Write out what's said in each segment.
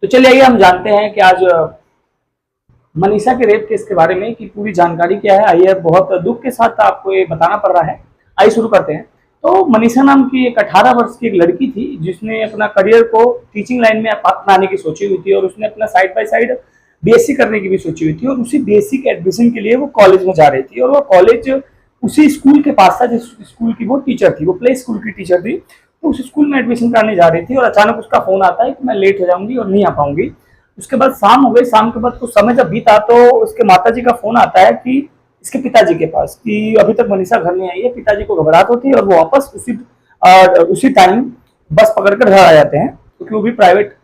तो चलिए आइए हम जानते हैं कि आज मनीषा के रेप केस के बारे में की पूरी जानकारी क्या है। आइए, बहुत दुख के साथ आपको ये बताना पड़ रहा है। आइए शुरू करते हैं। तो मनीषा नाम की एक 18 वर्ष की एक लड़की थी जिसने अपना करियर को टीचिंग लाइन में अपनाने की सोची हुई थी और उसने अपना साइड बाय साइड बीएससी करने की भी सोची हुई थी और उसी बीएससी के एडमिशन के लिए वो कॉलेज में जा रही थी और वो कॉलेज उसी स्कूल के पास था जिस स्कूल की वो टीचर थी, वो प्ले स्कूल की टीचर थी। तो उस स्कूल में एडमिशन कराने जा रही थी और अचानक उसका फोन आता है कि मैं लेट हो जाऊंगी और नहीं आ पाऊंगी। उसके बाद शाम हो गई। शाम के बाद कुछ समय जब बीता तो उसके माताजी का फोन आता है कि इसके पिताजी के पास कि अभी तक मनीषा घर नहीं आई है। पिताजी को घबराहट होती है और वो वापस उसी टाइम बस पकड़कर घर आ जाते हैं क्योंकि वो भी प्राइवेट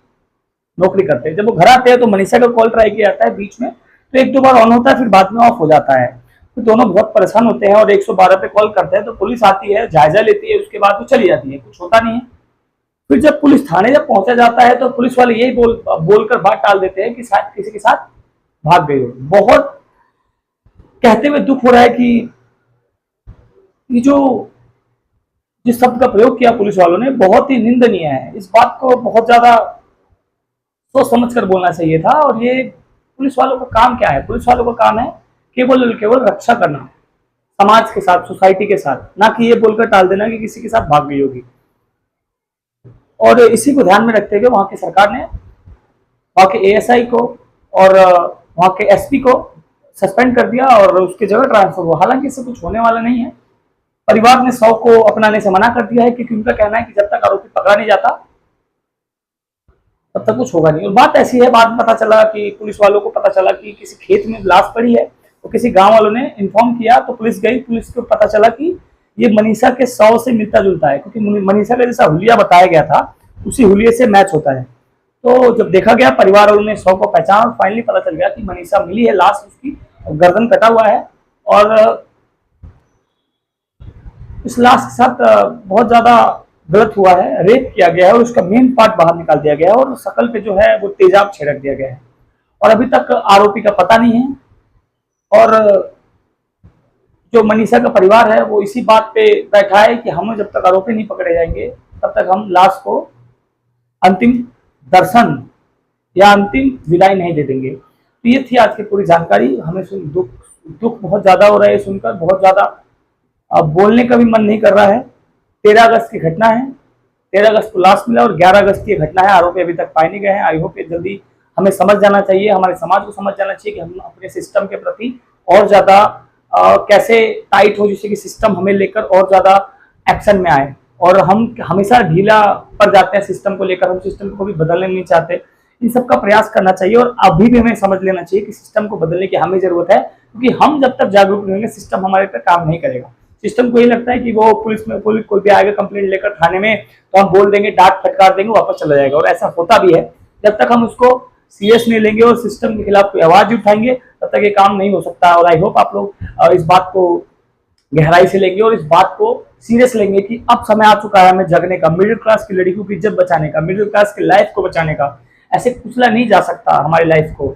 नौकरी करते हैं। जब वो घर आते हैं तो मनीषा का कॉल ट्राई किया जाता है बीच में, तो एक दो बार ऑन होता है, फिर बाद में ऑफ हो जाता है। तो दोनों बहुत परेशान होते हैं और 112 पे कॉल करते हैं। तो पुलिस आती है, जायजा लेती है, उसके बाद वो चली जाती है, कुछ होता नहीं है। फिर जब पुलिस थाने जब पहुंचा जाता है तो पुलिस वाले यही बोलकर बात टाल देते हैं कि शायद किसी के साथ भाग गई हो। बहुत कहते हुए दुख हो रहा है कि ये जो जिस शब्द का प्रयोग किया पुलिस वालों ने बहुत ही निंदनीय है। इस बात को बहुत ज्यादा सोच समझ कर बोलना चाहिए था। और ये पुलिस वालों का काम क्या है? पुलिस वालों का काम है केवल रक्षा करना समाज के साथ, सोसाइटी के साथ, ना कि ये बोलकर टाल देना कि किसी के साथ भाग गई होगी। और इसी को ध्यान में रखते हुए वहां की सरकार ने वहां के एएसआई को और वहां के एसपी को सस्पेंड कर दिया और उसकी जगह ट्रांसफर हुआ। हालांकि इससे कुछ होने वाला नहीं है। परिवार ने 100 को अपनाने से मना कर दिया है क्योंकि उनका कहना है कि जब तक आरोपी पकड़ा नहीं जाता तब तक कुछ होगा नहीं। और बात ऐसी है, बाद में पता चला कि पुलिस वालों को पता चला कि किसी खेत में लाश पड़ी है तो किसी गांव वालों ने इन्फॉर्म किया तो पुलिस गई। पुलिस को पता चला कि ये मनीषा के 100 से मिलता जुलता है क्योंकि मनीषा का जैसा हुलिया बताया गया था उसी हुलिये से मैच होता है। तो जब देखा गया, परिवार वालों ने 100 को पहचाना और फाइनली पता चल गया कि मनीषा मिली है, लाश उसकी गर्दन कटा हुआ है और इस लाश के साथ बहुत ज्यादा गलत हुआ है, रेप किया गया है और उसका मेन पार्ट बाहर निकाल दिया गया है और शकल पे जो है वो तेजाब छिड़क दिया गया है और अभी तक आरोपी का पता नहीं है। और जो मनीषा का परिवार है वो इसी बात पे बैठा है कि हमें जब तक आरोपी नहीं पकड़े जाएंगे तब तक हम लाश को अंतिम दर्शन या अंतिम विदाई नहीं दे देंगे। तो ये थी आज की पूरी जानकारी। हमें दुख बहुत ज्यादा हो रहा है सुनकर, बहुत ज्यादा अब बोलने का भी मन नहीं कर रहा है। 13 अगस्त की घटना है, 13 अगस्त को लाश मिला और 11 अगस्त की घटना है। आरोपी अभी तक पाए नहीं गए हैं। आई होप जल्दी हमें समझ जाना चाहिए, हमारे समाज को समझ जाना चाहिए कि हम अपने सिस्टम के प्रति और ज्यादा कैसे टाइट हो जिससे कि सिस्टम हमें लेकर और ज्यादा एक्शन में आए। और हम हमेशा ढीला पड़ जाते हैं सिस्टम को लेकर, हम सिस्टम को भी बदलने नहीं चाहते। इन सब का प्रयास करना चाहिए और अभी भी हमें समझ लेना चाहिए कि सिस्टम को बदलने की हमें जरूरत है क्योंकि हम जब तक जागरूक नहीं होंगे सिस्टम हमारे पर काम नहीं करेगा। सिस्टम को ये लगता है कि वो पुलिस कोई भी आएगा कंप्लेंट लेकर थाने में तो हम बोल देंगे, डांट फटकार देंगे, वापस चला जाएगा। और ऐसा होता भी है। जब तक हम उसको सीरियस नहीं लेंगे और सिस्टम के खिलाफ कोई आवाज उठाएंगे तब तक ये काम नहीं हो सकता। और आई होप आप लोग इस बात को गहराई से लेंगे और इस बात को सीरियस लेंगे कि अब समय आ चुका है हमें जगने का, मिडिल क्लास की लड़कियों की इज्जत बचाने का, मिडिल क्लास की लाइफ को बचाने का। ऐसे कुचला नहीं जा सकता हमारी लाइफ को,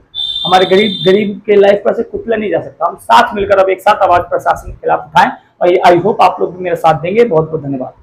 हमारे गरीब के लाइफ पर ऐसे कुचला नहीं जा सकता। हम साथ मिलकर अब एक साथ आवाज प्रशासन के खिलाफ उठाएं और आई होप आप लोग भी मेरा साथ देंगे। बहुत बहुत धन्यवाद।